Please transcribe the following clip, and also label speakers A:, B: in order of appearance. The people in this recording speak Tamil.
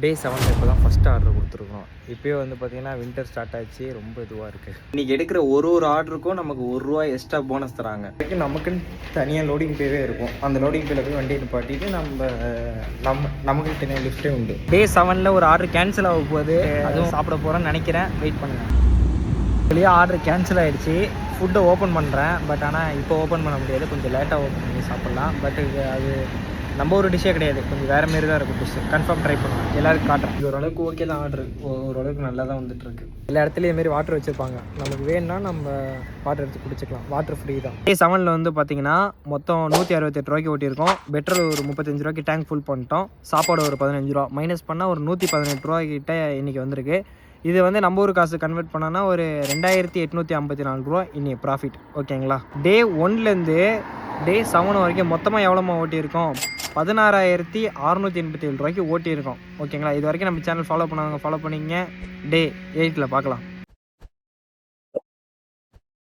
A: டே 7 இப்போ தான் ஃபஸ்ட்டு ஆர்டர் கொடுத்துருக்கோம். இப்போயே வந்து பார்த்திங்கன்னா வின்டர் ஸ்டார்ட் ஆச்சு, ரொம்ப இதுவாக இருக்குது. இன்றைக்கி எடுக்கிற ஒரு ஆர்டருக்கும் நமக்கு ₹1 எக்ஸ்ட்ரா போனஸ் தராங்க. நமக்குன்னு தனியாக லோடிங் பேவே இருக்கும். அந்த லோடிங் பேல போய் வண்டியை நிப்பாட்டிட்டு நமக்கு தனியாக லிஃப்ட்டே உண்டு. டே 7 ஒரு ஆர்டர் கேன்சல் ஆக போகுது, அதுவும் சாப்பிட போகிறேன்னு நினைக்கிறேன். வெயிட் பண்ணுங்கள். வெளியே ஆர்டர் கேன்சல் ஆகிடுச்சு. ஃபுட்டை ஓப்பன் பண்ணுறேன், பட் ஆனால் இப்போ ஓப்பன் பண்ண முடியாது, கொஞ்சம் லேட்டாக ஓப்பன் பண்ணி சாப்பிட்லாம். பட் அது நம்ம ஒரு டிஷ்ஷே கிடையாது, கொஞ்சம் வேறு மாரி தான் இருக்கும் டிஷ். கன்ஃபார்ம் ட்ரை பண்ணுவேன், எல்லாருக்கும் காட்டுறேன். இது ஓரளவுக்கு ஓகே தான், ஆர்டர் ஓரளவுக்கு நல்லா தான் வந்துட்டுருக்கு. எல்லா இடத்துலையும் இதுமாரி வாட்டர் வச்சுருப்பாங்க, நமக்கு வேணும்னா நம்ம வாட்டர் எடுத்து குடிச்சிக்கலாம். வாட்டர் ஃப்ரீ தான். டே 7 வந்து பார்த்தீங்கன்னா மொத்தம் ₹168 ஓட்டியிருக்கோம். பெட்ரோல் ஒரு ₹35 டேங்க் ஃபுல் பண்ணிட்டோம். சாப்பாடு ஒரு ₹15 மைனஸ் பண்ணால் ஒரு ₹118 கிட்ட இன்றைக்கி வந்திருக்கு. இது வந்து நம்ம ஊர் காசு கன்வெர்ட் பண்ணோன்னா ஒரு ₹2854 இன்னைக்கு ப்ராஃபிட். ஓகேங்களா? டே 1லேருந்து டே 7 வரைக்கும் மொத்தமாக எவ்வளோமா ஓட்டியிருக்கோம்? ₹16,687 ஓட்டியிருக்கோம். ஓகேங்களா? இது வரைக்கும் நம்ம சேனல் ஃபாலோ பண்ணாங்க, ஃபாலோ பண்ணிங்க. டே 8 பார்க்கலாம்.